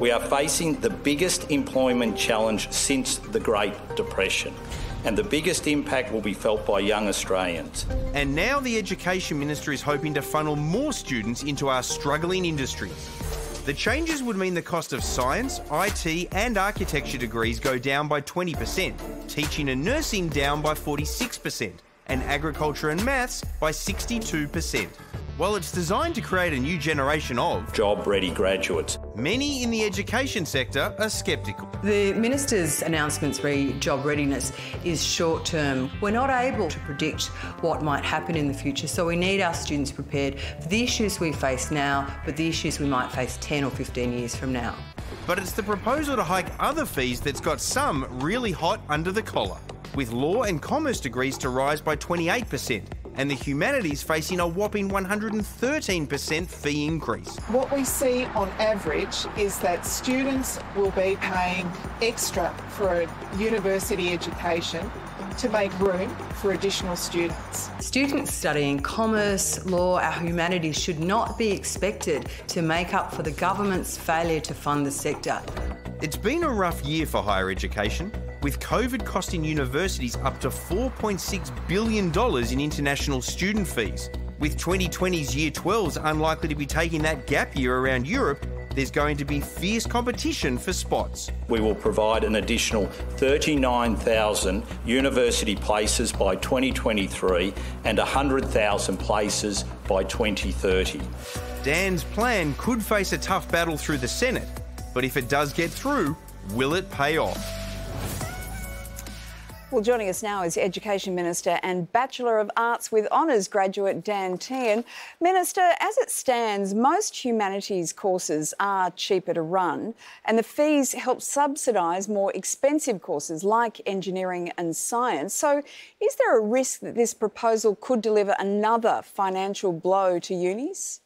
We are facing the biggest employment challenge since the Great Depression, and the biggest impact will be felt by young Australians. And now the Education Minister is hoping to funnel more students into our struggling industries. The changes would mean the cost of science, IT and architecture degrees go down by 20%, teaching and nursing down by 46%, and agriculture and maths by 62%. While it's designed to create a new generation of job-ready graduates, many in the education sector are sceptical. The Minister's announcements re job readiness is short-term. We're not able to predict what might happen in the future, so we need our students prepared for the issues we face now, but the issues we might face 10 or 15 years from now. But it's the proposal to hike other fees that's got some really hot under the collar, with law and commerce degrees to rise by 28%. And the humanities facing a whopping 113% fee increase. What we see on average is that students will be paying extra for a university education to make room for additional students. Students studying commerce, law, our humanities should not be expected to make up for the government's failure to fund the sector. It's been a rough year for higher education, with COVID costing universities up to $4.6 billion in international student fees. With 2020's Year 12s unlikely to be taking that gap year around Europe, there's going to be fierce competition for spots. We will provide an additional 39,000 university places by 2023 and 100,000 places by 2030. Dan's plan could face a tough battle through the Senate, but if it does get through, will it pay off? Well, joining us now is Education Minister and Bachelor of Arts with Honours graduate Dan Tehan. Minister, as it stands, most humanities courses are cheaper to run and the fees help subsidise more expensive courses like engineering and science. So is there a risk that this proposal could deliver another financial blow to unis?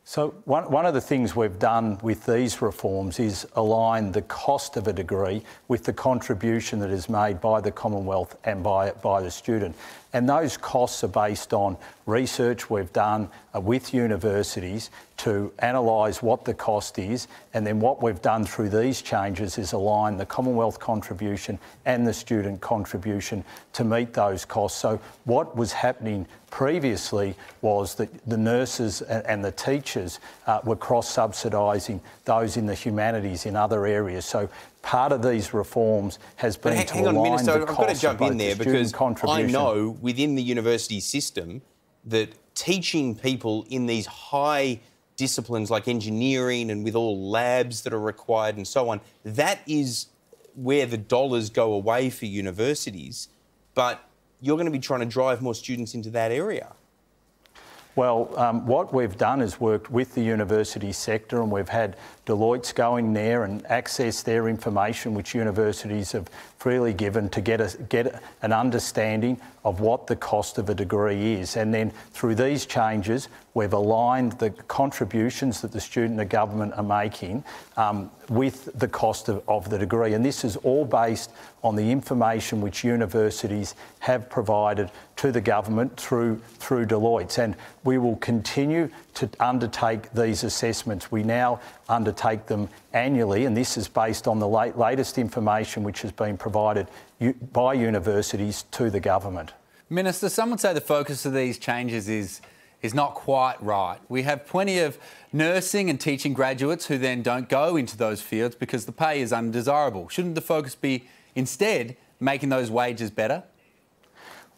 So one of the things we've done with these reforms is align the cost of a degree with the contribution that is made by the Commonwealth and by the student. And those costs are based on research we've done with universities to analyse what the cost is, and then what we've done through these changes is align the Commonwealth contribution and the student contribution to meet those costs. So what was happening previously was that the nurses and the teachers were cross-subsidising those in the humanities in other areas. So part of these reforms has been to align Minister, the I've got to cost jump of in there the because contribution. I know within the university system that teaching people in these high disciplines like engineering and with all labs that are required and so on, that is where the dollars go away for universities. But you're going to be trying to drive more students into that area. Well, what we've done is worked with the university sector, and we've had Deloitte's go in there and access their information, which universities have freely given, to get an understanding of what the cost of a degree is. And then through these changes, we've aligned the contributions that the student and government are making with the cost of the degree. And this is all based on the information which universities have provided to the government through Deloitte's. And we will continue to undertake these assessments. We now undertake them annually, and this is based on the latest information which has been provided by universities to the government. Minister, some would say the focus of these changes is not quite right. We have plenty of nursing and teaching graduates who then don't go into those fields because the pay is undesirable. Shouldn't the focus be instead making those wages better?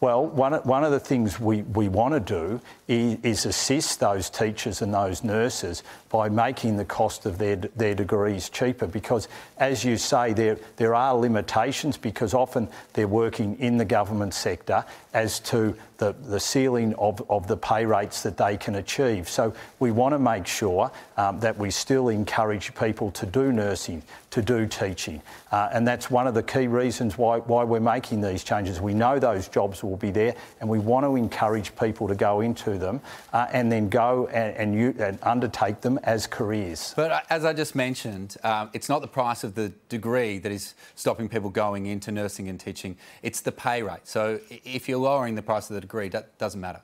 Well, one of the things we want to do is assist those teachers and those nurses by making the cost of their degrees cheaper, because, as you say, there are limitations, because often they're working in the government sector as to the ceiling of the pay rates that they can achieve. So we want to make sure that we still encourage people to do nursing, to do teaching. And that's one of the key reasons why we're making these changes. We know those jobs will be there, and we want to encourage people to go into them and then go and undertake them as careers. But as I just mentioned, it's not the price of the degree that is stopping people going into nursing and teaching, it's the pay rate. So if you're lowering the price of the degree, that doesn't matter.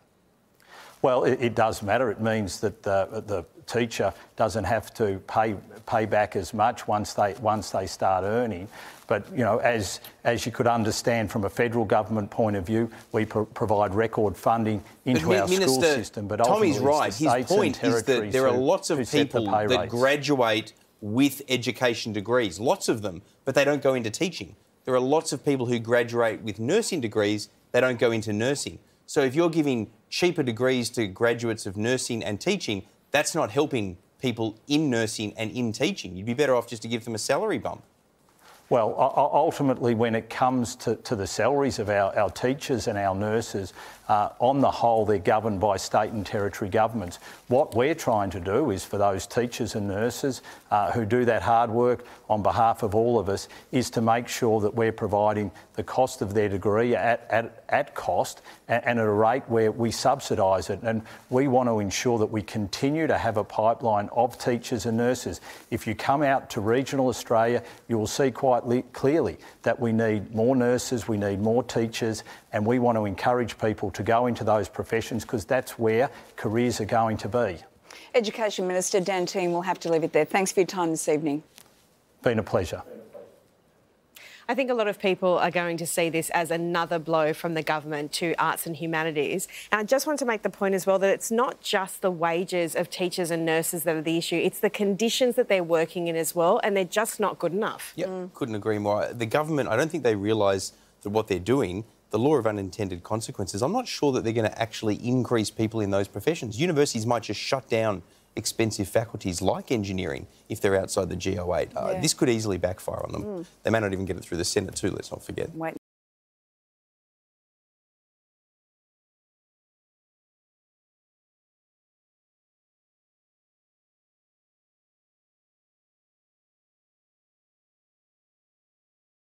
Well, it does matter. It means that the teacher doesn't have to pay back as much once they start earning. But, you know, as you could understand from a federal government point of view, we provide record funding into our school system. But Tommy's right. His point is that there are lots of people that graduate with education degrees, lots of them, but they don't go into teaching. There are lots of people who graduate with nursing degrees, they don't go into nursing. So if you're giving cheaper degrees to graduates of nursing and teaching, that's not helping people in nursing and in teaching. You'd be better off just to give them a salary bump. Well, ultimately, when it comes to the salaries of our teachers and our nurses, on the whole, they're governed by state and territory governments. What we're trying to do is for those teachers and nurses who do that hard work on behalf of all of us, is to make sure that we're providing the cost of their degree at cost and at a rate where we subsidise it. And we want to ensure that we continue to have a pipeline of teachers and nurses. If you come out to regional Australia, you will see quite clearly that we need more nurses, we need more teachers, and we want to encourage people to go into those professions because that's where careers are going to be. Education Minister Dan Tehan will have to leave it there. Thanks for your time this evening. Been a pleasure. I think a lot of people are going to see this as another blow from the government to arts and humanities. And I just want to make the point as well that it's not just the wages of teachers and nurses that are the issue, it's the conditions that they're working in as well, and they're just not good enough. Yep, couldn't agree more. The government, I don't think they realise that what they're doing, the law of unintended consequences, I'm not sure that they're going to actually increase people in those professions. Universities might just shut down expensive faculties like engineering if they're outside the GO8. This could easily backfire on them. They may not even get it through the Senate too, let's not forget.